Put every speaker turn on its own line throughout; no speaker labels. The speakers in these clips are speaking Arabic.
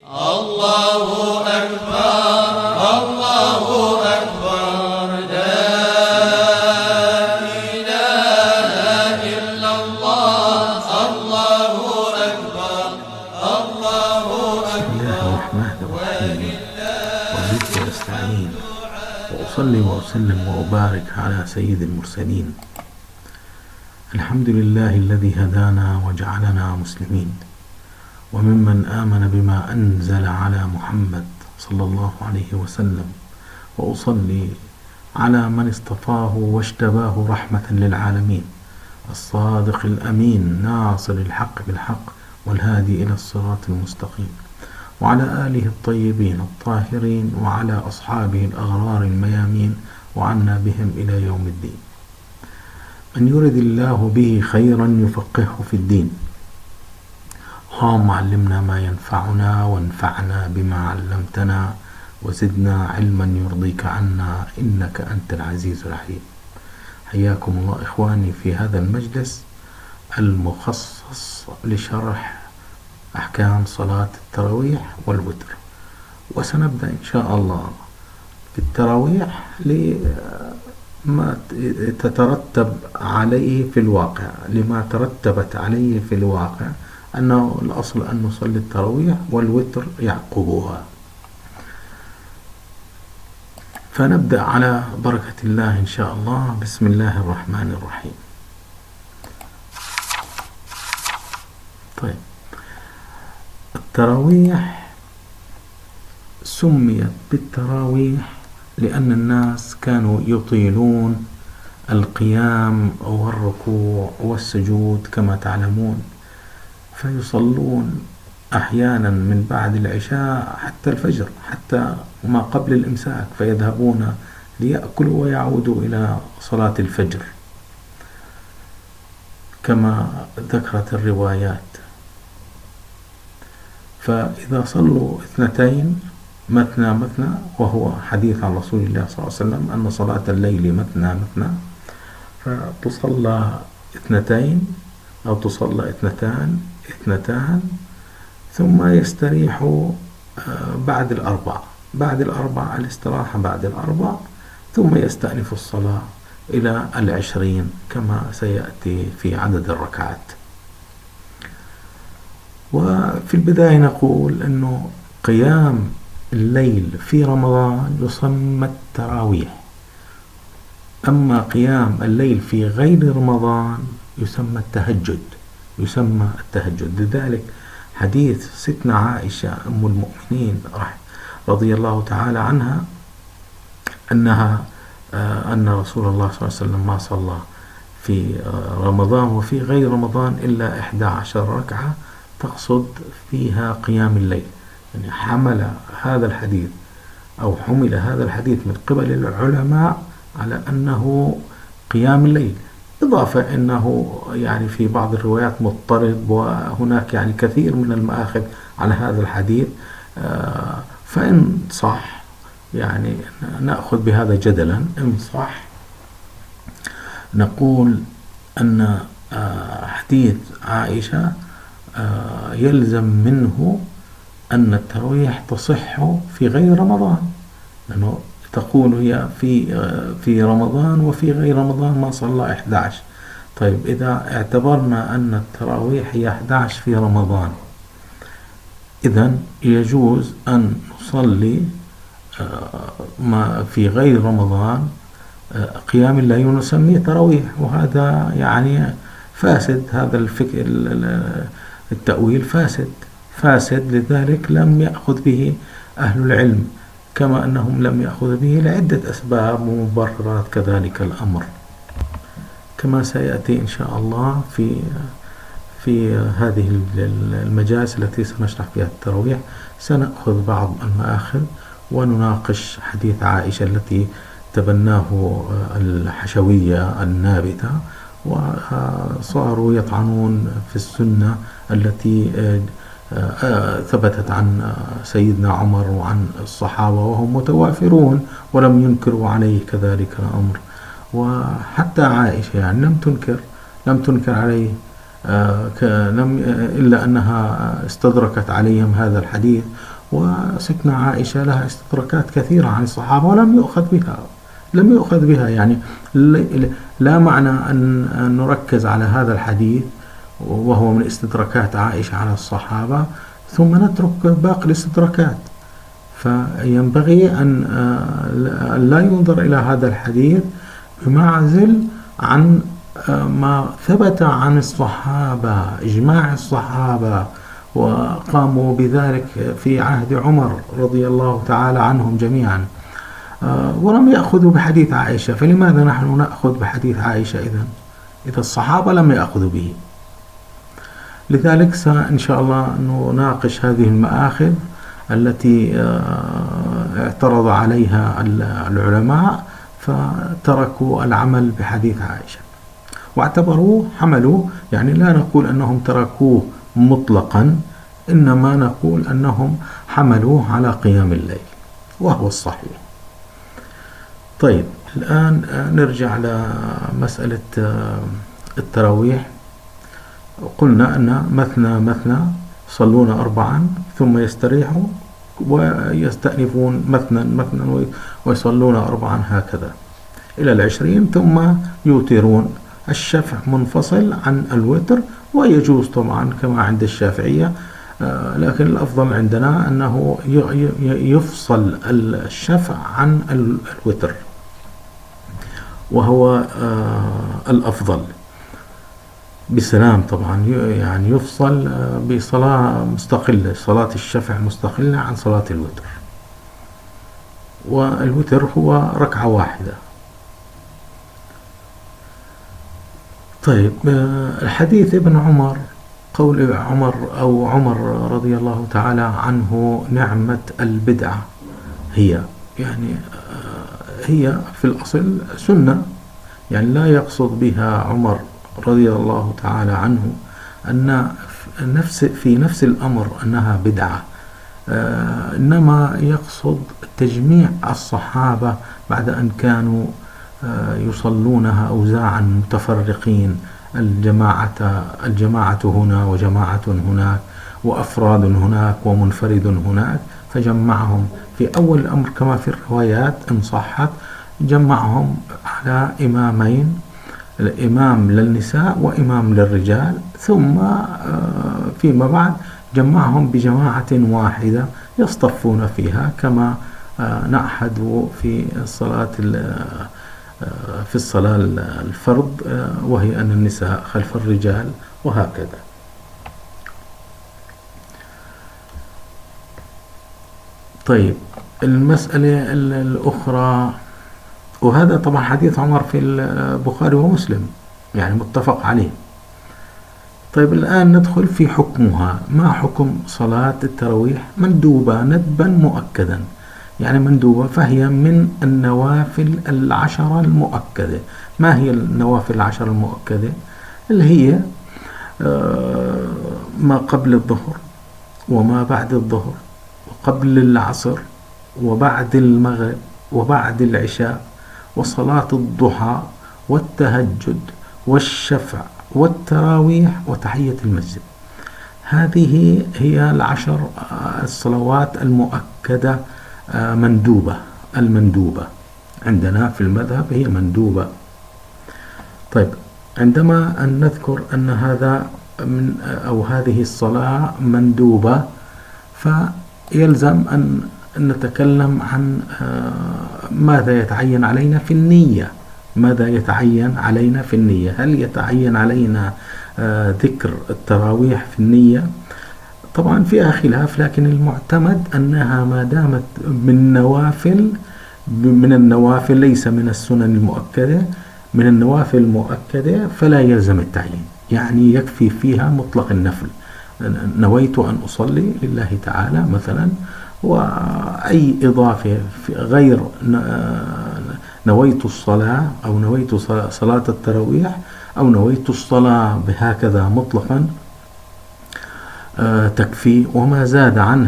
الله أكبر الله أكبر لا إله إلا الله الله أكبر الله أكبر.
بسم الله الرحمن الرحيم. وبك أستعين وأصلي وأسلم وأبارك على سيد المرسلين. الحمد لله الذي هدانا وجعلنا مسلمين، وممن آمن بما أنزل على محمد صلى الله عليه وسلم، وأصلي على من اصطفاه واجتباه رحمة للعالمين، الصادق الأمين ناصر الحق بالحق والهادي إلى الصراط المستقيم، وعلى آله الطيبين الطاهرين، وعلى أصحابه الأغرار الميامين، وعنا بهم إلى يوم الدين. من يرد الله به خيرا يفقهه في الدين. اللهم علمنا ما ينفعنا وانفعنا بما علمتنا وزدنا علما يرضيك عنا إنك أنت العزيز الحكيم. حياكم الله إخواني في هذا المجلس المخصص لشرح أحكام صلاة التراويح والوتر، وسنبدأ إن شاء الله بالتراويح لما تترتب عليه في الواقع، لما ترتبت عليه في الواقع، أنه الأصل أن نصلي التراويح والوتر يعقبها. فنبدأ على بركة الله إن شاء الله. بسم الله الرحمن الرحيم. طيب، التراويح سميت بالتراويح لأن الناس كانوا يطيلون القيام والركوع والسجود كما تعلمون، فيصلون أحيانا من بعد العشاء حتى الفجر، حتى ما قبل الإمساك، فيذهبون ليأكلوا ويعودوا إلى صلاة الفجر كما ذكرت الروايات. فإذا صلوا اثنتين مثنى مثنى، وهو حديث عن رسول الله صلى الله عليه وسلم أن صلاة الليل مثنى مثنى، فتصلى اثنتين أو تصلى اثنتان ثم يستريحوا بعد الأربع الاستراحة بعد الأربع، ثم يستأنف الصلاة إلى 20 كما سيأتي في عدد الركعات. وفي البداية نقول أنه قيام الليل في رمضان يسمى التراويح، أما قيام الليل في غير رمضان يسمى التهجد. لذلك حديث ستنا عائشة أم المؤمنين رضي الله تعالى عنها أن رسول الله صلى الله عليه وسلم ما صلى في رمضان وفي غير رمضان إلا 11 ركعة تقصد فيها قيام الليل. يعني حمل هذا الحديث من قبل العلماء على أنه قيام الليل، إضافة أنه يعني في بعض الروايات مضطرب، وهناك يعني كثير من المآخذ على هذا الحديث. فإن صح يعني نأخذ بهذا جدلا، إن صح نقول أن حديث عائشة يلزم منه أن التراويح تصح في غير رمضان، لأنه تقول هي في رمضان وفي غير رمضان ما صلى 11. طيب، إذا اعتبرنا أن التراويح هي 11 في رمضان، إذن يجوز أن نصلي ما في غير رمضان قيام الليل ونسميه تراويح، وهذا يعني فاسد. هذا الفكر التأويل فاسد، لذلك لم يأخذ به أهل العلم، كما أنهم لم يأخذ به لعدة أسباب ومبررات كذلك الأمر، كما سيأتي إن شاء الله في هذه المجالس التي سنشرح فيها التراويح. سنأخذ بعض المآخذ ونناقش حديث عائشة التي تبناه الحشوية النابتة، وصاروا يطعنون في السنة التي ثبتت عن سيدنا عمر وعن الصحابة، وهم متوافرون ولم ينكروا عليه كذلك الأمر. وحتى عائشة يعني لم تنكر عليه إلا أنها استدركت عليهم هذا الحديث وسكنة عائشة لها استدراكات كثيرة عن الصحابة ولم يؤخذ بها يعني لا معنى أن نركز على هذا الحديث وهو من استدراكات عائشة على الصحابة ثم نترك باقي الاستدراكات. فينبغي أن لا ينظر إلى هذا الحديث بمعزل عن ما ثبت عن الصحابة، إجماع الصحابة وقاموا بذلك في عهد عمر رضي الله تعالى عنهم جميعا، ولم يأخذوا بحديث عائشة. فلماذا نحن نأخذ بحديث عائشة إذا الصحابة لم يأخذوا به؟ لذلك إن شاء الله نناقش هذه المآخذ التي اعترض عليها العلماء فتركوا العمل بحديث عائشة واعتبروه حملوا، يعني لا نقول أنهم تركوه مطلقا، إنما نقول أنهم حملوه على قيام الليل وهو الصحيح. طيب الآن نرجع لمسألة التراويح. قلنا أن مثنى يصلون 4 ثم يستريحوا ويستأنفون مثنى ويصلون 4 هكذا إلى 20 ثم يوترون. الشفع منفصل عن الوتر ويجوز طبعا كما عند الشافعية، لكن الأفضل عندنا أنه يفصل الشفع عن الوتر وهو الأفضل بسلام طبعا، يعني يفصل بصلاة مستقلة، صلاة الشفع مستقلة عن صلاة الوتر، والوتر هو ركعة واحدة. طيب الحديث ابن عمر، قول عمر رضي الله تعالى عنه: نعمة البدعة هي، يعني هي في الأصل سنة، يعني لا يقصد بها عمر رضي الله تعالى عنه أن في نفس الأمر أنها بدعة، إنما يقصد تجميع الصحابة بعد أن كانوا يصلونها أوزاعا متفرقين، الجماعة هنا وجماعة هناك وأفراد هناك ومنفرد هناك، فجمعهم في أول الأمر كما في الروايات إن صحت، جمعهم على إمامين، الإمام للنساء وإمام للرجال، ثم فيما بعد جمعهم بجماعة واحدة يصطفون فيها كما نعهد في الصلاة الفرض، وهي أن النساء خلف الرجال وهكذا. طيب المسألة الأخرى، وهذا طبعا حديث عمر في البخاري ومسلم يعني متفق عليه. طيب الآن ندخل في حكمها. ما حكم صلاة التراويح؟ مندوبة ندبا مؤكدا، يعني مندوبة، فهي من النوافل 10 المؤكدة. ما هي النوافل 10 المؤكدة؟ اللي هي ما قبل الظهر وما بعد الظهر وقبل العصر وبعد المغرب وبعد العشاء وصلاة الضحى والتهجد والشفع والتراويح وتحية المسجد. هذه هي 10 الصلوات المؤكدة المندوبة عندنا في المذهب هي مندوبة. طيب عندما أن نذكر أن هذا هذه الصلاة مندوبة، فيلزم أن نتكلم عن ماذا يتعين علينا في النية. هل يتعين علينا ذكر التراويح في النية؟ طبعا فيها خلاف، لكن المعتمد أنها ما دامت من النوافل ليس من السنن المؤكدة، من النوافل المؤكدة فلا يلزم التعيين، يعني يكفي فيها مطلق النفل. نويت أن أصلي لله تعالى مثلا، وأي إضافة غير نويت الصلاة أو نويت صلاة التراويح أو نويت الصلاة بهكذا مطلقا تكفي. وما زاد عن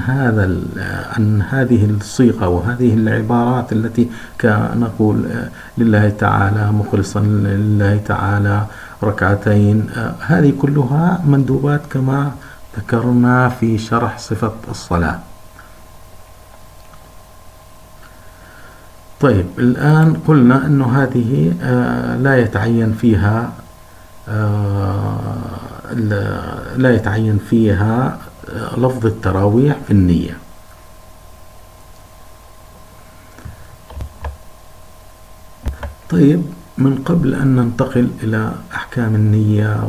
هذه الصيغة وهذه العبارات التي كنقول لله تعالى مخلصا لله تعالى ركعتين، هذه كلها مندوبات كما ذكرنا في شرح صفة الصلاة. طيب الآن قلنا أنه هذه لا يتعين فيها لا يتعين فيها لفظ التراويح في النية. طيب من قبل أن ننتقل إلى أحكام النية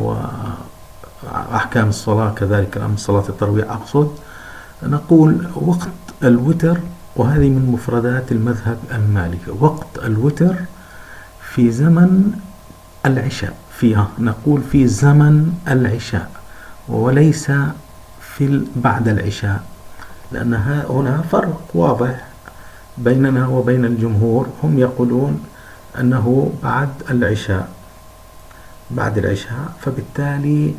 وأحكام الصلاة كذلك الأمر صلاة التراويح أقصد، نقول وقت الوتر، وهذه من مفردات المذهب المالكي، وقت الوتر في زمن العشاء، نقول في زمن العشاء وليس بعد العشاء، لأن هنا فرق واضح بيننا وبين الجمهور. هم يقولون أنه بعد العشاء، فبالتالي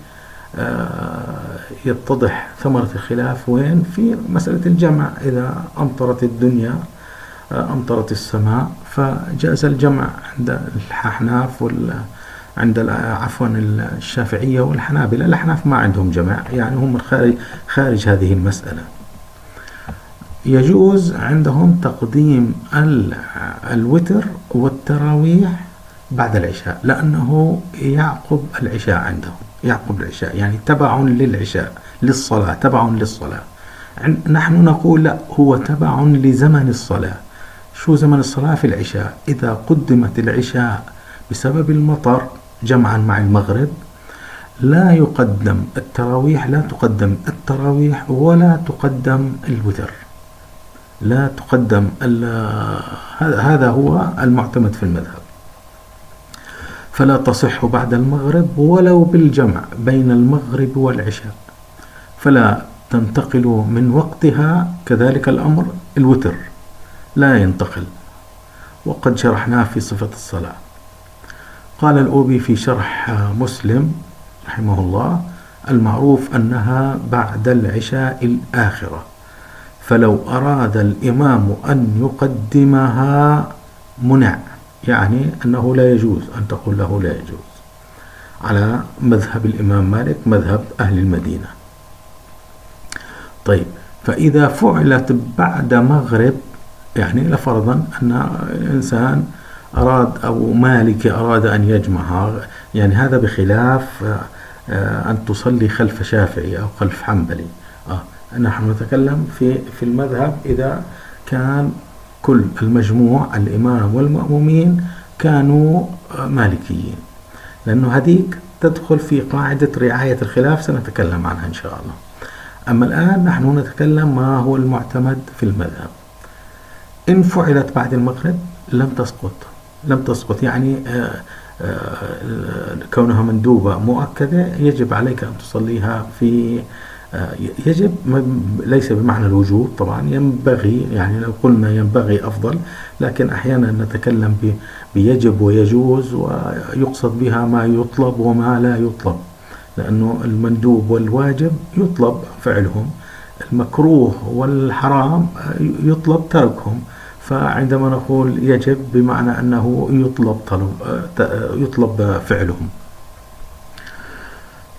يتضح ثمرة الخلاف وين؟ في مسألة الجمع. إذا أمطرت الدنيا، أمطرت السماء، فجاز الجمع عند الأحناف عفوا الشافعية والحنابلة. الأحناف ما عندهم جمع، يعني هم خارج هذه المسألة. يجوز عندهم تقديم الوتر والتراويح بعد العشاء، لأنه يعقب العشاء عندهم، يعني تبع للعشاء، تبع للصلاة. نحن نقول لا، هو تبع لزمن الصلاة. شو زمن الصلاة؟ في العشاء. إذا قدمت العشاء بسبب المطر جمعا مع المغرب، لا تقدم التراويح ولا تقدم الوتر، لا تقدم. هذا هو المعتمد في المذهب. فلا تصح بعد المغرب ولو بالجمع بين المغرب والعشاء، فلا تنتقل من وقتها. كذلك الأمر الوتر لا ينتقل، وقد شرحناه في صفة الصلاة. قال الأوبي في شرح مسلم رحمه الله: المعروف أنها بعد العشاء الآخرة، فلو أراد الإمام أن يقدمها منع، يعني أنه لا يجوز أن تقول له لا يجوز، على مذهب الإمام مالك، مذهب أهل المدينة. طيب، فإذا فعلت بعد مغرب، يعني لفرضا أن إنسان أو مالكي أراد أن يجمعها، يعني هذا بخلاف أن تصلي خلف شافعي أو خلف حنبلي. نحن نتكلم في المذهب إذا كان كل المجموع الإمام والمأمومين كانوا مالكيين، لأنه هذيك تدخل في قاعدة رعاية الخلاف، سنتكلم عنها إن شاء الله. أما الآن نحن نتكلم ما هو المعتمد في المذهب. إن فعلت بعد المغرب لم تسقط، يعني كونها مندوبة مؤكدة يجب عليك أن تصليها في يجب، ليس بمعنى الوجوب طبعا، ينبغي، يعني لو قلنا ينبغي أفضل، لكن أحيانا نتكلم بيجب ويجوز، ويقصد بها ما يطلب وما لا يطلب، لأنه المندوب والواجب يطلب فعلهم، المكروه والحرام يطلب تركهم. فعندما نقول يجب بمعنى أنه يطلب فعلهم.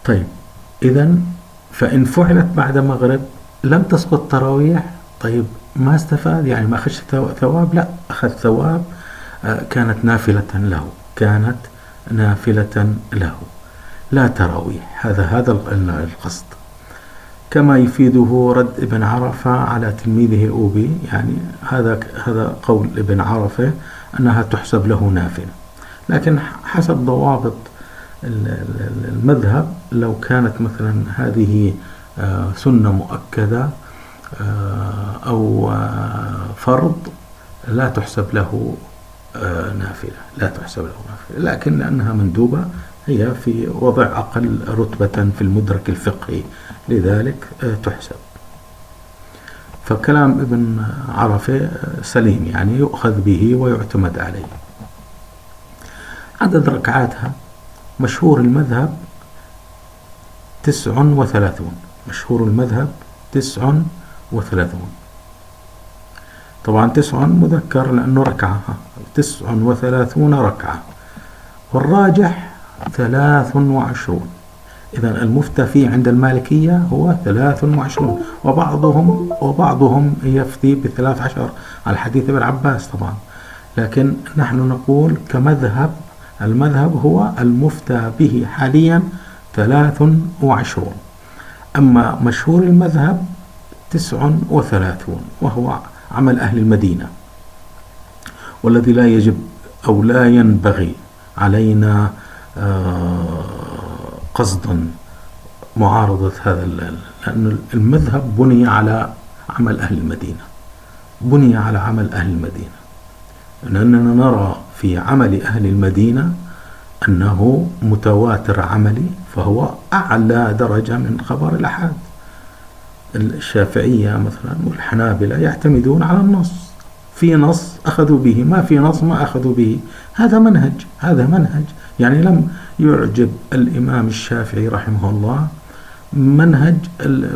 طيب، إذن فإن فعلت بعد مغرب لم تسقط تراويح. طيب، ما استفاد، يعني ما أخذ ثواب؟ لا، أخذ ثواب، كانت نافلة له لا تراويح. هذا القصد، كما يفيده رد ابن عرفة على تلميذه الأوبي، يعني هذا قول ابن عرفة أنها تحسب له نافلة، لكن حسب ضوابط المذهب لو كانت مثلا هذه سنة مؤكدة أو فرض لا تحسب له نافلة، لكن لأنها مندوبة هي في وضع أقل رتبة في المدرك الفقهي، لذلك تحسب. فكلام ابن عرفة سليم، يعني يؤخذ به ويعتمد عليه. عدد ركعاتها مشهور المذهب 39. مشهور المذهب 39. طبعا 9 مذكر لأنه ركعة، 39 ركعة، والراجح 23. إذن المفتى فيه عند المالكية هو 23، وبعضهم يفتي ب13 على حديث ابن عباس طبعا. لكن نحن نقول كمذهب، المذهب هو المفتى به حاليا 23، أما مشهور المذهب 39، وهو عمل أهل المدينة، والذي لا يجب أو لا ينبغي علينا قصدا معارضة هذا، لأن المذهب بني على عمل أهل المدينة، بني على عمل أهل المدينة، لأننا نرى في عمل أهل المدينة أنه متواتر عملي، فهو أعلى درجة من خبر الأحاد. الشافعية مثلا والحنابلة يعتمدون على النص، في نص أخذوا به، ما في نص ما أخذوا به. هذا منهج، هذا منهج. يعني لم يعجب الإمام الشافعي رحمه الله منهج،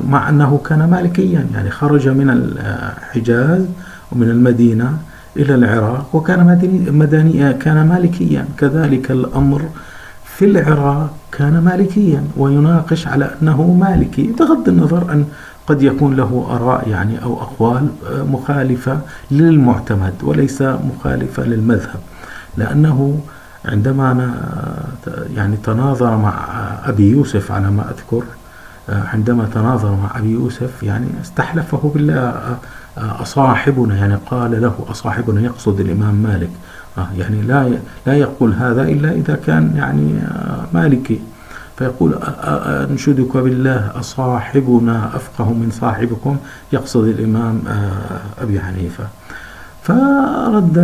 مع أنه كان مالكيا، يعني خرج من الحجاز ومن المدينة إلى العراق وكان كان مالكيا. كذلك الأمر في العراق كان مالكيا ويناقش على أنه مالكي، بغض النظر أن قد يكون له آراء يعني أو أقوال مخالفة للمعتمد وليس مخالفة للمذهب، لأنه عندما يعني تناظر مع أبي يوسف على ما أذكر، عندما تناظر مع أبي يوسف يعني استحلفه بالله أصاحبنا، يعني قال له أصاحبنا، يقصد الإمام مالك، يعني لا يقول هذا إلا إذا كان يعني مالكي، فيقول أنشدك بالله أصاحبنا أفقه من صاحبكم، يقصد الإمام أبي حنيفة. فرد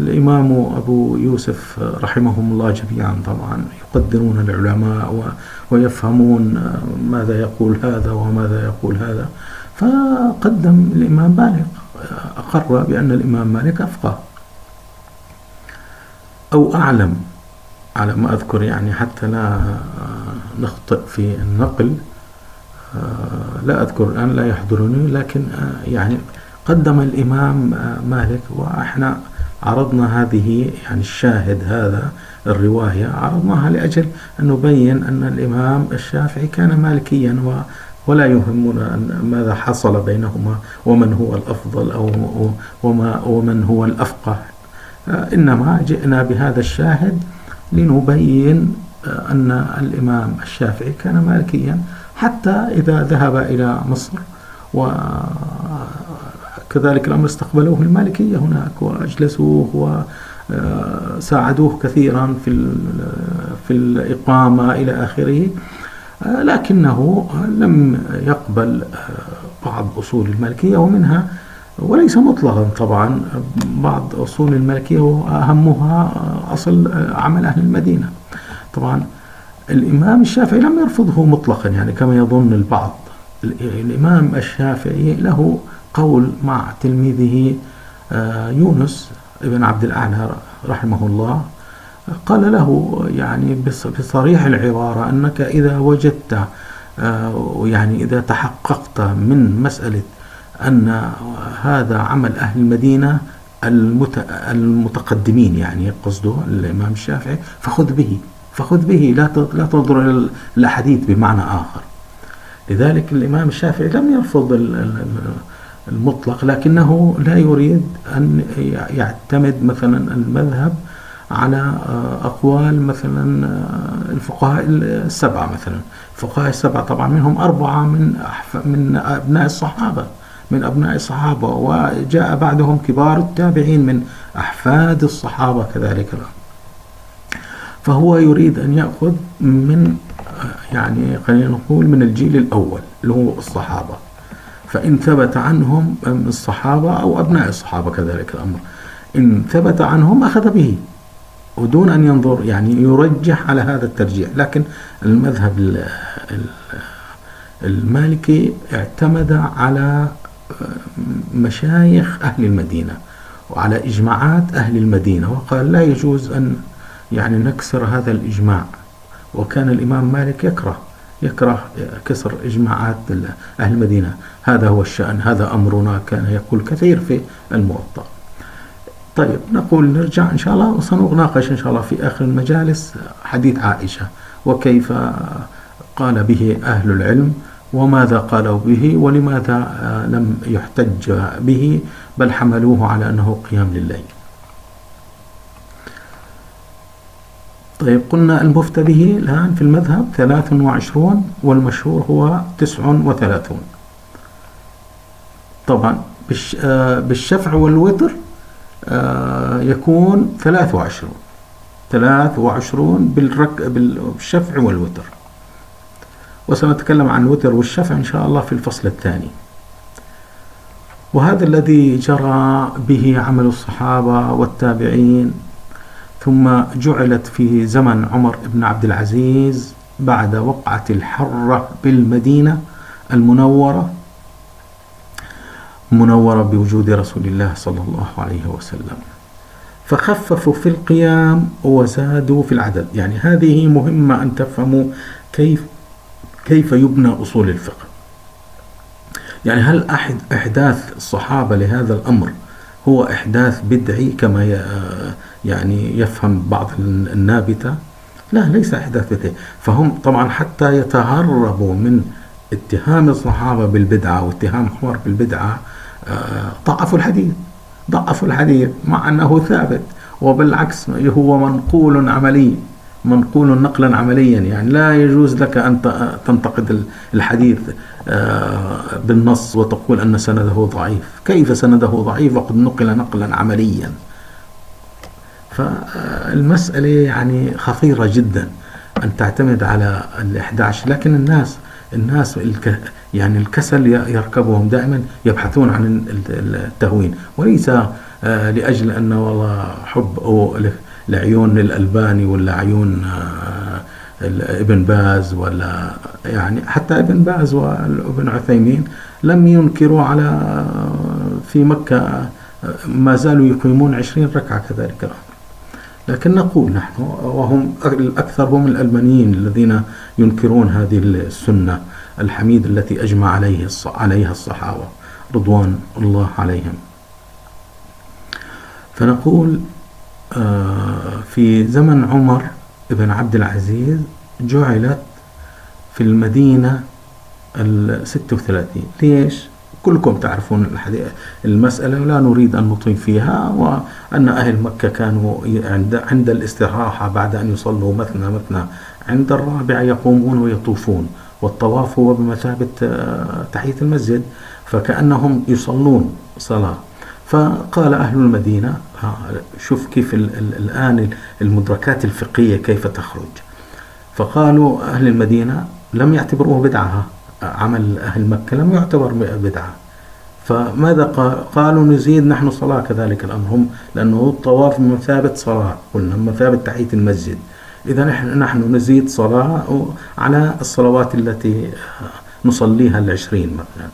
الإمام أبو يوسف رحمهم الله جميعا، طبعا يقدرون العلماء ويفهمون ماذا يقول هذا وماذا يقول هذا، فقدم الإمام مالك، أقر بأن الإمام مالك أفقه أو أعلم على ما أذكر، يعني حتى لا نخطئ في النقل، لا أذكر الآن، لا يحضرني، لكن يعني قدم الإمام مالك. وإحنا عرضنا هذه يعني الشاهد، هذا الرواية عرضناها لأجل أن نبين أن الإمام الشافعي كان مالكيا، ولا يهمنا ماذا حصل بينهما ومن هو الأفضل أو ومن هو الأفقه، إنما جئنا بهذا الشاهد لنبين أن الإمام الشافعي كان مالكيا، حتى إذا ذهب إلى مصر وكذلك الأمر استقبلوه المالكية هناك وأجلسوه وساعدوه كثيرا في الإقامة إلى آخره، لكنه لم يقبل بعض أصول المالكية، ومنها وليس مطلقا طبعا بعض أصول المالكية وأهمها أصل عمل أهل المدينة. طبعا الإمام الشافعي لم يرفضه مطلقا يعني كما يظن البعض. الإمام الشافعي له قول مع تلميذه يونس ابن عبد الأعلى رحمه الله، قال له يعني بصريح العبارة أنك إذا وجدت يعني إذا تحققت من مسألة أن هذا عمل أهل المدينة المتقدمين، يعني قصده الإمام الشافعي، فخذ به لا تنظر إلى الحديث بمعنى آخر. لذلك الإمام الشافعي لم يرفض المطلق، لكنه لا يريد أن يعتمد مثلا المذهب على أقوال مثلا الفقهاء السبعة. مثلا الفقهاء السبعة طبعا منهم 4 من أبناء الصحابة، وجاء بعدهم كبار التابعين من أحفاد الصحابة كذلك. فهو يريد أن يأخذ من يعني خلينا نقول من الجيل الأول اللي هو الصحابة، فإن ثبت عنهم الصحابة أو أبناء الصحابة كذلك الأمر، إن ثبت عنهم أخذ به ودون أن ينظر يعني يرجح على هذا الترجيح. لكن المذهب المالكي اعتمد على مشايخ أهل المدينة وعلى إجماعات أهل المدينة، وقال لا يجوز أن يعني نكسر هذا الإجماع. وكان الإمام مالك يكره كسر إجماعات أهل المدينة، هذا هو الشأن، هذا أمرنا، كان يقول كثير في الموطأ. طيب نقول نرجع إن شاء الله وسنناقش إن شاء الله في آخر المجالس حديث عائشة وكيف قال به أهل العلم وماذا قالوا به ولماذا لم يحتج به بل حملوه على أنه قيام لليل. طيب قلنا المفتى به الآن في المذهب 23 والمشهور هو 39. طبعا بالشفع والوتر يكون 23 بالشفع والوتر، وسنتكلم عن الوتر والشفع إن شاء الله في الفصل الثاني. وهذا الذي جرى به عمل الصحابة والتابعين، ثم جعلت في زمن عمر بن عبد العزيز بعد وقعة الحرة بالمدينة المنورة بوجود رسول الله صلى الله عليه وسلم، فخففوا في القيام وزادوا في العدد. يعني هذه مهمة أن تفهموا كيف يبنى أصول الفقه. يعني هل إحداث الصحابة لهذا الأمر هو إحداث بدعي كما يعني يفهم بعض النابتة؟ لا، ليس إحداث بدعي. فهم طبعا حتى يتهربوا من اتهام الصحابة بالبدعة واتهام عمر بالبدعة ضعفوا الحديث مع أنه ثابت، وبالعكس هو منقول نقلا عمليا. يعني لا يجوز لك أن تنتقد الحديث بالنص وتقول أن سنده ضعيف. كيف سنده ضعيف وقد نقل نقلا عمليا؟ فالمسألة يعني خطيرة جدا أن تعتمد على ال11. لكن الناس يعني الكسل يركبهم دائما، يبحثون عن التهوين، وليس لأجل أن والله حب أو لعيون الألباني ولا عيون ابن باز، ولا يعني حتى ابن باز وابن عثيمين لم ينكروا على في مكة، ما زالوا يقيمون 20 ركعة كذلك الأمر. لكن نقول نحن، وهم الأكثر هم الألبانيين الذين ينكرون هذه السنة الحميدة التي أجمع عليها الصحابة رضوان الله عليهم. فنقول في زمن عمر بن عبد العزيز جعلت في المدينة 36. ليش؟ كلكم تعرفون المسألة، لا نريد أن نطيل فيها. وأن أهل مكة كانوا عند الاستراحة بعد أن يصلوا مثنى عند الرابعة يقومون ويطوفون، والطواف هو بمثابة تحية المسجد، فكأنهم يصلون صلاة. فقال أهل المدينة، شوف كيف الآن المدركات الفقهية كيف تخرج. فقالوا أهل المدينة لم يعتبروه بدعة، عمل أهل مكة لم يعتبر بدعة. فماذا قالوا؟ نزيد نحن صلاة كذلك الأمر، هم لأنه الطواف بمثابة صلاة، قلنا بمثابة تحية المسجد، إذا نحن نزيد صلاة على الصلوات التي نصليها 20 مثلا.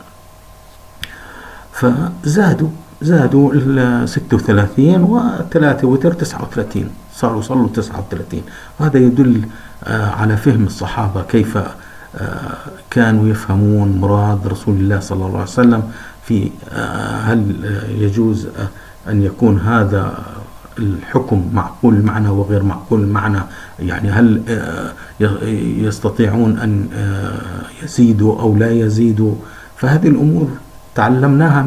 فزادوا 36 و3 وتر 39، صلوا 39. وهذا يدل على فهم الصحابة كيف كانوا يفهمون مراد رسول الله صلى الله عليه وسلم في هل يجوز أن يكون هذا الحكم معقول المعنى وغير معقول المعنى؟ يعني هل يستطيعون أن يزيدوا أو لا يزيدوا؟ فهذه الأمور تعلمناها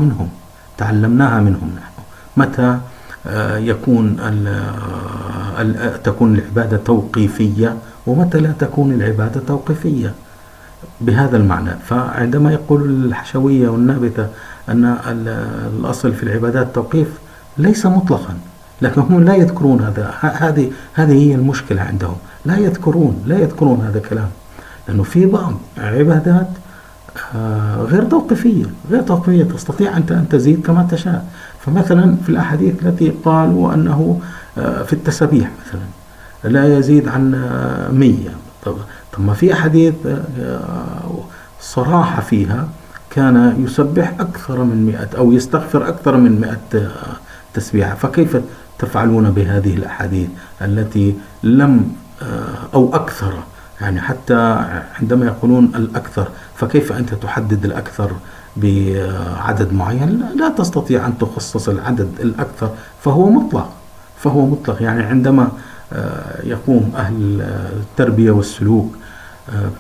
منهم نحن. متى تكون العبادة توقيفية، ومتى لا تكون العبادة توقيفية بهذا المعنى. فعندما يقول الحشوية والنابتة أن الأصل في العبادات توقيف، ليس مطلقا، لكن هم لا يذكرون هذه هي المشكلة عندهم، لا يذكرون هذا الكلام، لأنه في بعض عبادات غير توقيفية تستطيع أن تزيد كما تشاء. فمثلا في الأحاديث التي قالوا أنه في التسبيح مثلا لا يزيد عن 100. طب ما في أحاديث صراحة فيها كان يسبح أكثر من 100 أو يستغفر أكثر من 100 تسبيحة. فكيف تفعلون بهذه الأحاديث التي لم أو أكثر؟ يعني حتى عندما يقولون الأكثر، فكيف أنت تحدد الأكثر بعدد معين؟ لا تستطيع أن تخصص العدد الأكثر، فهو مطلق. يعني عندما يقوم أهل التربية والسلوك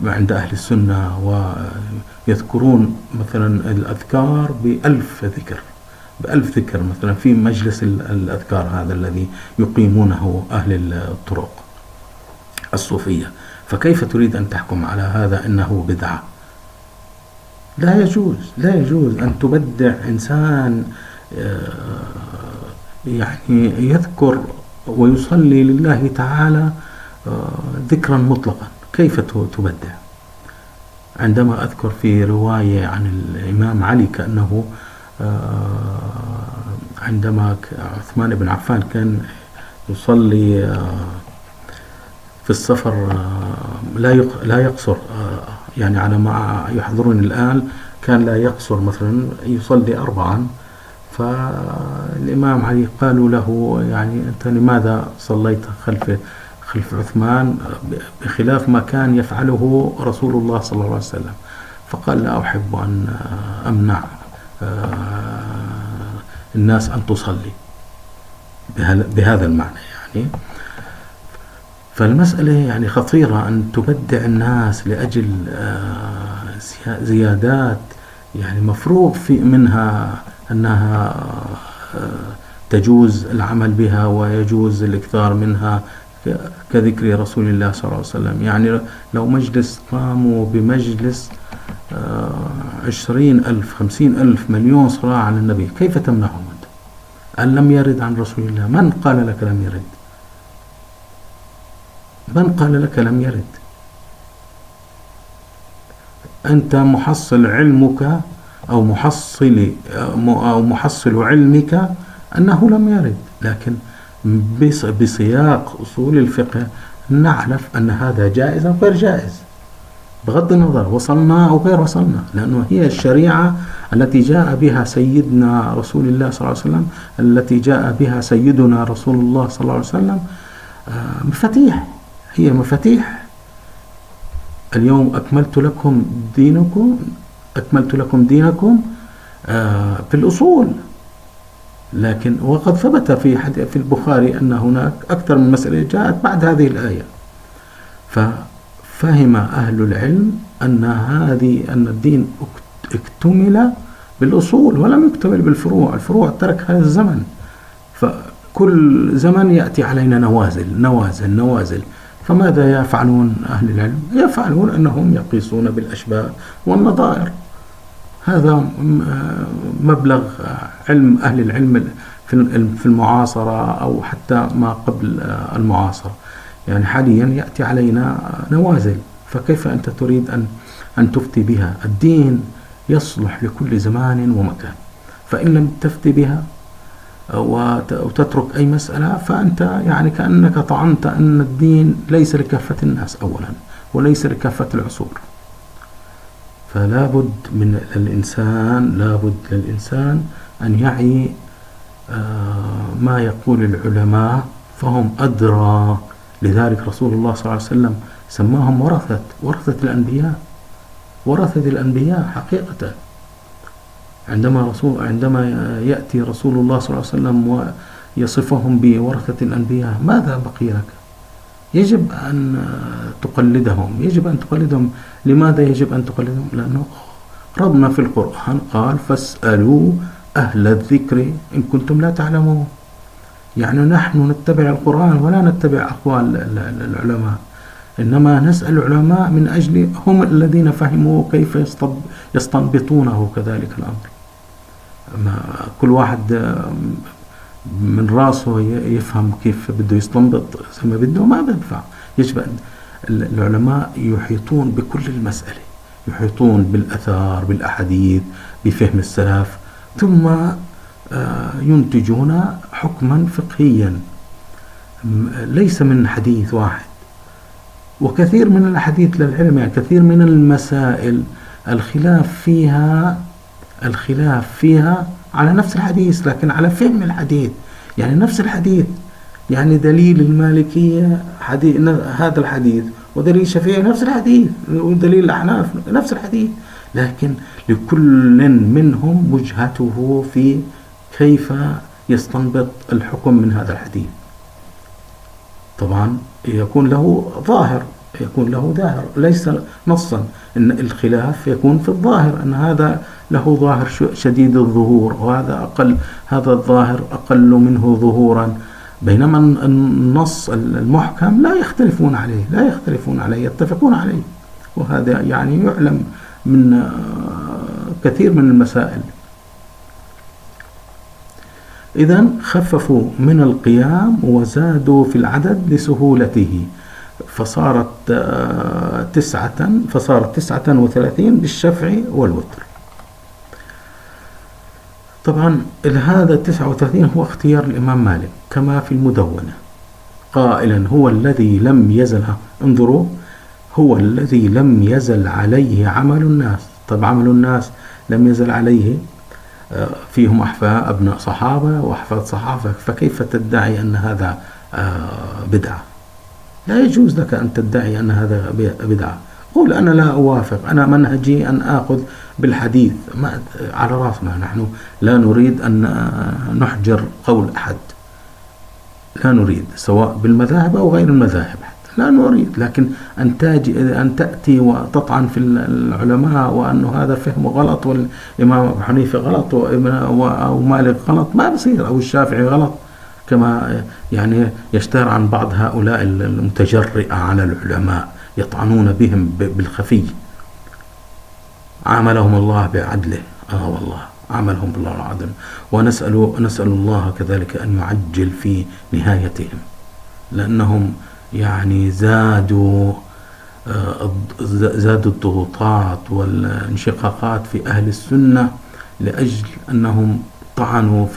عند أهل السنة ويذكرون مثلا الأذكار ب1000 ذكر مثلا في مجلس الأذكار هذا الذي يقيمونه أهل الطرق، الصوفية، فكيف تريد أن تحكم على هذا أنه بدعة؟ لا يجوز أن تبدع إنسان يعني يذكر ويصلي لله تعالى ذكرا مطلقا. كيف تبدع؟ عندما أذكر في رواية عن الإمام علي كأنه عندما عثمان بن عفان كان يصلي في السفر لا يقصر، يعني على ما يحضرني الآن كان لا يقصر، مثلا يصلي 4. فالإمام علي قالوا له يعني أنت لماذا صليت خلف عثمان بخلاف ما كان يفعله رسول الله صلى الله عليه وسلم؟ فقال لا أحب أن أمنع الناس أن تصلي بهذا المعنى يعني. فالمسألة يعني خطيرة أن تبدع الناس لأجل زيادات يعني مفروغ منها أنها تجوز العمل بها ويجوز الإكثار منها كذكر رسول الله صلى الله عليه وسلم. يعني لو مجلس قاموا بمجلس 20,000 50,000 مليون صلاة على النبي، كيف تمنعهم أنت؟ أن لم يرد عن رسول الله. من قال لك لم يرد؟ من قال لك لم يرد؟ أنت محصل علمك أو محصل علمك أنه لم يرد، لكن بسياق أصول الفقه نعرف أن هذا جائز أو غير جائز بغض النظر وصلنا أو غير وصلنا، لأنه هي الشريعة التي جاء بها سيدنا رسول الله صلى الله عليه وسلم، التي جاء بها سيدنا رسول الله صلى الله عليه وسلم مفاتيح. هي مفاتيح. اليوم أكملت لكم دينكم في الأصول. لكن وقد ثبت في البخاري أن هناك أكثر من مسألة جاءت بعد هذه الآية. ففهم أهل العلم أن الدين اكتمل بالأصول ولم يكتمل بالفروع. الفروع تركها الزمن، فكل زمن يأتي علينا نوازل. فماذا يفعلون أهل العلم؟ يفعلون أنهم يقيسون بالأشباه والنظائر. هذا مبلغ علم أهل العلم في المعاصرة أو حتى ما قبل المعاصرة. يعني حاليا يأتي علينا نوازل، فكيف أنت تريد أن تفتي بها؟ الدين يصلح لكل زمان ومكان، فإن لم تفتي بها وتترك أي مسألة فأنت يعني كأنك طعنت أن الدين ليس لكافة الناس أولا وليس لكافة العصور. فلا بد للإنسان أن يعي ما يقول العلماء، فهم أدرى. لذلك رسول الله صلى الله عليه وسلم سماهم ورثة الأنبياء حقيقة. عندما يأتي رسول الله صلى الله عليه وسلم ويصفهم بورثة الأنبياء، ماذا بقي لك؟ يجب أن تقلدهم. لماذا يجب أن تقلدهم؟ لأنه ربنا في القرآن قال فاسألوا أهل الذكر إن كنتم لا تعلمون. يعني نحن نتبع القرآن ولا نتبع أقوال العلماء، إنما نسأل العلماء من أجل هم الذين فهموا كيف يستنبطونه. كذلك الأمر، كل واحد من راسه يفهم كيف بده يستنبط زي ما بده، ما بينفع. يجب أن العلماء يحيطون بكل المسألة، يحيطون بالأثار بالأحاديث بفهم السلف، ثم ينتجون حكما فقهيا ليس من حديث واحد. وكثير من الأحاديث للعلم، يعني كثير من المسائل الخلاف فيها على نفس الحديث، لكن على فهم الحديث. يعني نفس الحديث، يعني دليل المالكية هذا الحديث، ودليل الشافعية نفس الحديث، ودليل الأحناف نفس الحديث، لكن لكل منهم وجهته في كيف يستنبط الحكم من هذا الحديث. طبعا يكون له ظاهر ليس نصا. إن الخلاف يكون في الظاهر، أن هذا له ظاهر شديد الظهور، وهذا هذا الظاهر أقل منه ظهورا. بينما النص المحكم لا يختلفون عليه يتفقون عليه. وهذا يعني يعلم من كثير من المسائل. إذن خففوا من القيام وزادوا في العدد لسهولته، فصارت 39 بالشفع والوتر. طبعا هذا 39 هو اختيار الإمام مالك كما في المدونة، قائلا هو الذي لم يزل، انظروا، هو الذي لم يزل عليه عمل الناس. طب عمل الناس لم يزل عليه، فيهم أحفاد أبناء صحابة وأحفاد صحابة، فكيف تدعي أن هذا بدعة؟ لا يجوز لك أن تدعي أن هذا بدعة. قول أنا لا أوافق، أنا منهجي أن آخذ بالحديث، ما على رأسنا، نحن لا نريد أن نحجر قول أحد، لا نريد، سواء بالمذاهب أو غير المذاهب، لا نريد. لكن أن تأتي وتطعن في العلماء وأنه هذا فهمه غلط والإمام أبو حنيفة غلط أو مالك غلط، ما بصير، أو الشافعي غلط، كما يعني يشتهر عن بعض هؤلاء المتجرئة على العلماء، يطعنون بهم بالخفي. عاملهم الله بعدله، والله عاملهم بالله العدل، ونسأل الله كذلك أن يعجل في نهايتهم، لأنهم يعني زادوا الضغوطات والانشقاقات في أهل السنة، لأجل أنهم طعنوا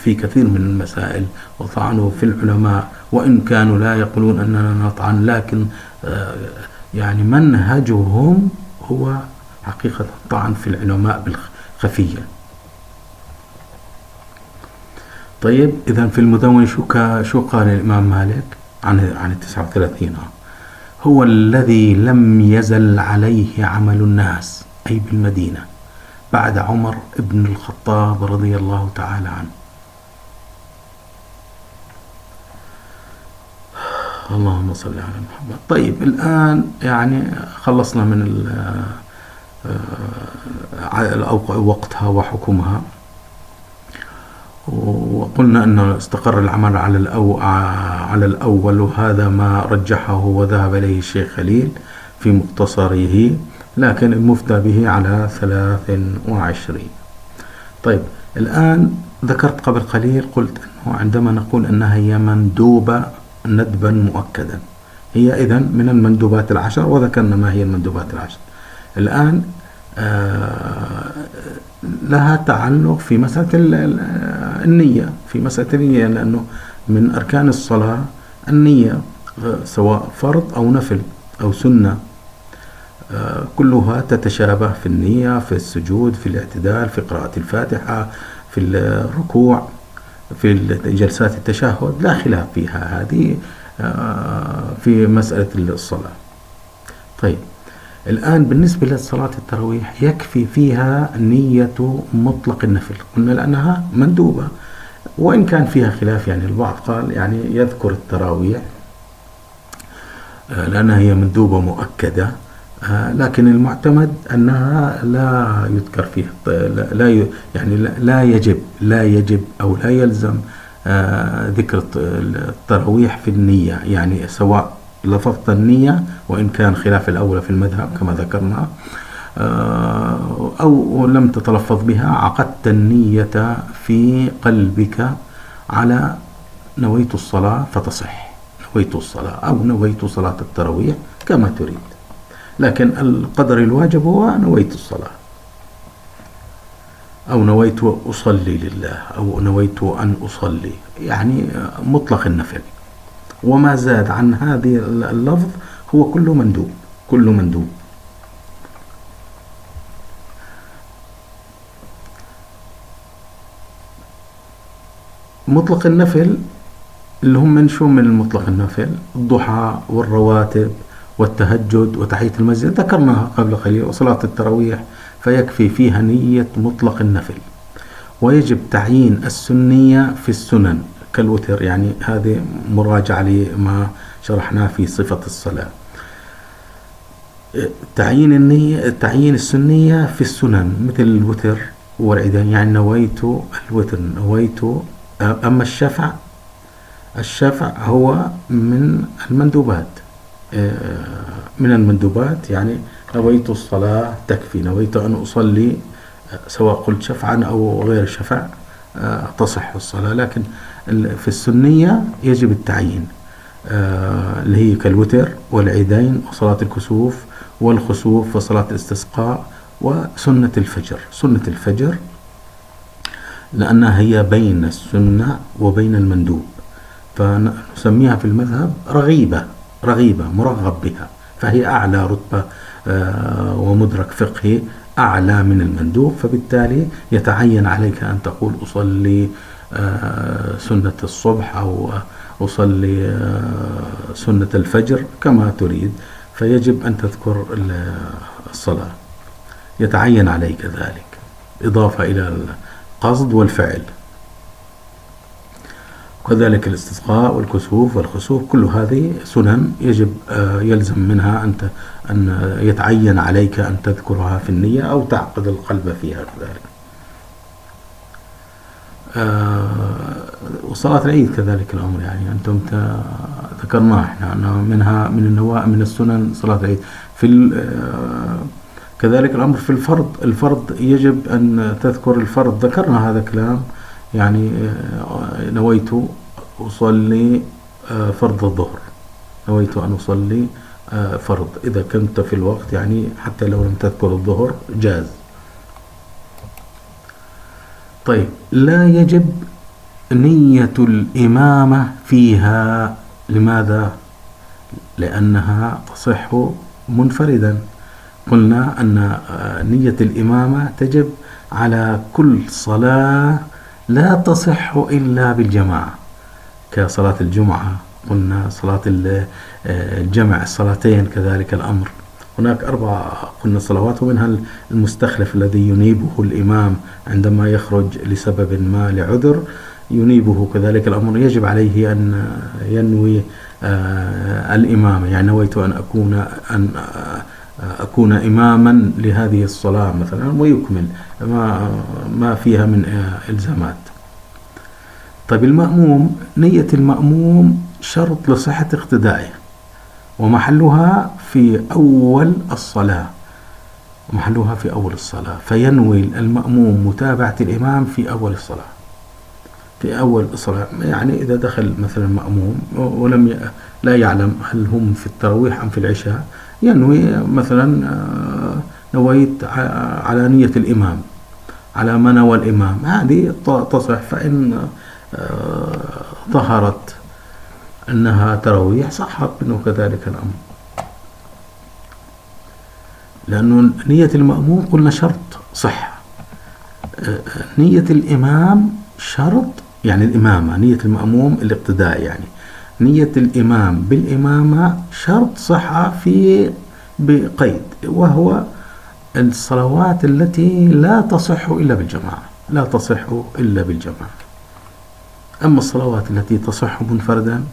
في كثير من المسائل، وطعنوا في العلماء، وإن كانوا لا يقولون أننا نطعن، لكن يعني منهجهم هو حقيقة الطعن في العلماء بالخفية. طيب، إذا في المدونة شو قال الإمام مالك عن 39؟ هو الذي لم يزل عليه عمل الناس، أي بالمدينة، بعد عمر ابن الخطاب رضي الله تعالى عنه. اللهم صل على محمد. طيب، الآن يعني خلصنا من وقتها وحكمها، وقلنا أنه استقر العمل على الأول، وهذا ما رجحه وذهب إليه الشيخ خليل في مختصره، لكن المفتى به على 23. طيب، الآن ذكرت قبل قليل، قلت أنه عندما نقول أنها هي مندوبة ندبا مؤكدا، هي إذن من المندوبات العشر، وذكرنا ما هي المندوبات العشر. الآن لها تعلق في مسألة النية، لأنه من أركان الصلاة النية، سواء فرض أو نفل أو سنة، كلها تتشابه في النية، في السجود، في الاعتدال، في قراءة الفاتحة، في الركوع، في جلسات التشهد، لا خلاف فيها هذه في مسألة الصلاة. طيب، الآن بالنسبة لصلاة التراويح يكفي فيها نية مطلق النفل، قلنا لأنها مندوبة، وإن كان فيها خلاف، يعني البعض قال يعني يذكر التراويح لأنها هي مندوبة مؤكدة، لكن المعتمد أنها لا يذكر فيها، لا يجب أو لا يلزم ذكر التراويح في النية، يعني سواء لفظت النية وإن كان خلاف الأولى في المذهب كما ذكرنا، أو لم تتلفظ بها، عقدت النية في قلبك على نويت الصلاة فتصح، نويت الصلاة أو نويت صلاة التراويح كما تريد، لكن القدر الواجب هو نويت الصلاة، أو نويت أصلي لله، أو نويت أن أصلي، يعني مطلق النفل. وما زاد عن هذه اللفظ هو كله مندوب. مطلق النفل اللي هم من شو من المطلق النفل؟ الضحى والرواتب والتهجد وتحية المسجد، ذكرناها قبل قليل، وصلاة التراويح فيكفي فيها نية مطلق النفل، ويجب تعيين السنية في السنن كالوتر، يعني هذه مراجعة لما شرحناه في صفة الصلاة. تعيين السنية في السنن مثل الوتر والعيدين، يعني نويت الوتر، نويت. أما الشفع الشفع هو من المندوبات، من المندوبات، يعني نويت الصلاة تكفي، نويت أن أصلي سواء قلت شفعا أو غير شفع تصح الصلاة. لكن في السنية يجب التعيين، اللي هي كالوتر والعيدين وصلاة الكسوف والخسوف وصلاة الاستسقاء وسنة الفجر. سنة الفجر لأنها هي بين السنة وبين المندوب، فنسميها في المذهب رغيبة، رغيبة مرغب بها، فهي أعلى رتبة ومدرك فقهي أعلى من المندوب، فبالتالي يتعين عليك أن تقول أصلي سنة الصبح أو أصلي سنة الفجر كما تريد، فيجب أن تذكر الصلاة، يتعين عليك ذلك إضافة إلى القصد والفعل. وكذلك الاستسقاء والكسوف والخسوف، كل هذه سنن يجب يلزم منها أن يتعين عليك أن تذكرها في النية أو تعقد القلب فيها كذلك. وصلاة العيد كذلك الأمر، يعني أنتم ذكرناه احنا منها من السنن صلاة العيد. في كذلك الأمر في الفرض يجب أن تذكر الفرض، ذكرنا هذا الكلام، يعني نويت أصلي فرض الظهر، نويت أن أصلي فرض، إذا كنت في الوقت يعني حتى لو لم تذكر الظهر جاز. طيب، لا يجب نية الإمامة فيها، لماذا؟ لأنها تصح منفردا. قلنا أن نية الإمامة تجب على كل صلاة لا تصح إلا بالجماعة، كصلاة الجمعة، قلنا صلاة الجمع الصلاتين كذلك الأمر. هناك 4 قلنا صلوات، ومنها المستخلف الذي ينيبه الإمام عندما يخرج لسبب ما لعذر، ينيبه كذلك الأمر، يجب عليه أن ينوي الإمامة، يعني نويت أن أكون إماما لهذه الصلاة مثلا، ويكمل ما فيها من إلزامات. طيب، المأموم، نية المأموم شرط لصحة اقتدائه، ومحلها في أول الصلاة، فينوي المأموم متابعة الإمام في أول الصلاة، يعني إذا دخل مثلا مأموم ولم لا يعلم هل هم في التراويح أم في العشاء، ينوي مثلا نويت على نية الإمام، على ما نوى الإمام، هذه تصح. فإن ظهرت أنها تراويح صحت منه كذلك الأمر، لأنه نية المأموم قلنا شرط صحة، نية الإمام شرط، يعني الإمامة، نية المأموم الاقتداء، يعني نية الإمام بالإمامة شرط صحة في بقيد، وهو الصلوات التي لا تصح إلا بالجماعة، أما الصلوات التي تصح منفردا،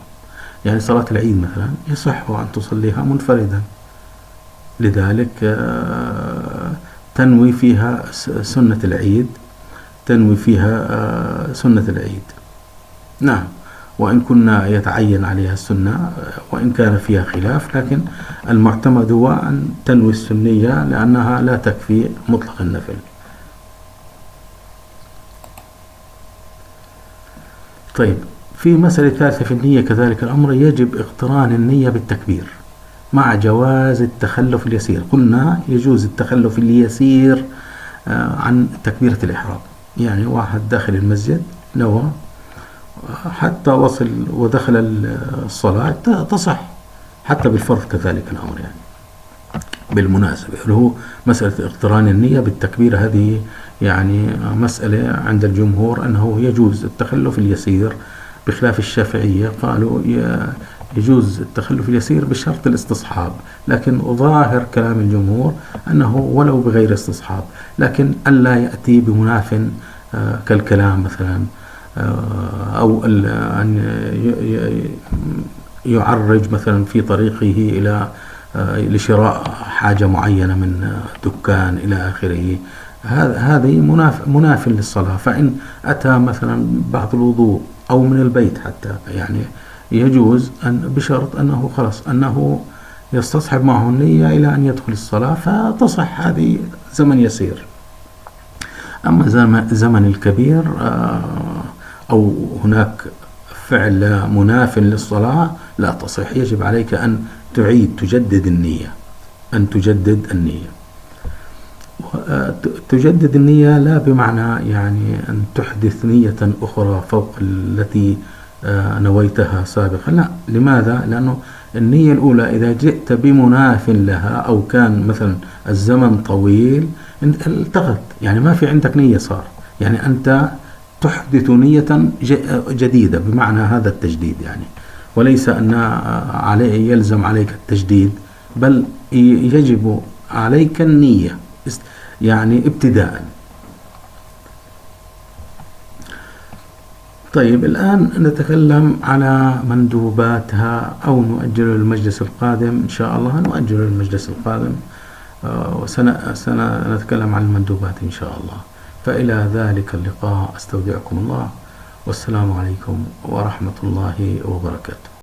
يعني صلاة العيد مثلا يصح أن تصليها منفردا، لذلك تنوي فيها سنة العيد، نعم، وإن كنا يتعين عليها السنة وإن كان فيها خلاف، لكن المعتمد هو أن تنوي السنية لأنها لا تكفي مطلق النفل. طيب، في مسألة ثالثة في النية كذلك الأمر، يجب اقتران النية بالتكبير مع جواز التخلف اليسير. قلنا يجوز التخلف اليسير عن تكبيرة الإحرام، يعني واحد داخل المسجد نوى حتى وصل ودخل الصلاة تصح، حتى بالفرض كذلك الأمر، يعني بالمناسبة اللي هو مسألة اقتران النية بالتكبير، هذه يعني مسألة عند الجمهور أنه يجوز التخلف اليسير، بخلاف الشافعية قالوا يجوز التخلف اليسير بشرط الاستصحاب، لكن ظاهر كلام الجمهور أنه ولو بغير استصحاب، لكن ألا يأتي بمناف كالكلام مثلا، أو أن يعرج مثلا في طريقه إلى لشراء حاجة معينة من دكان إلى آخره، هذه مناف للصلاة. فإن أتى مثلا بعد الوضوء أو من البيت حتى، يعني يجوز أن بشرط أنه خلاص أنه يستصحب معه النية إلى أن يدخل الصلاة فتصح هذه زمن يسير. أما زمن الكبير أو هناك فعل مناف للصلاة لا تصح، يجب عليك أن تجدد النية، تجدد النية لا بمعنى يعني أن تحدث نية أخرى فوق التي نويتها سابقا، لا. لماذا؟ لأنه النية الأولى إذا جئت بمناف لها أو كان مثلا الزمن طويل التغت، يعني ما في عندك نية صار، يعني أنت تحدث نية جديدة بمعنى هذا التجديد، يعني وليس أن يلزم عليك التجديد، بل يجب عليك النية يعني ابتداء. طيب الآن نتكلم على مندوباتها، أو نؤجل المجلس القادم إن شاء الله، نؤجل المجلس القادم وسنتكلم عن المندوبات إن شاء الله. فإلى ذلك اللقاء أستودعكم الله، والسلام عليكم ورحمة الله وبركاته.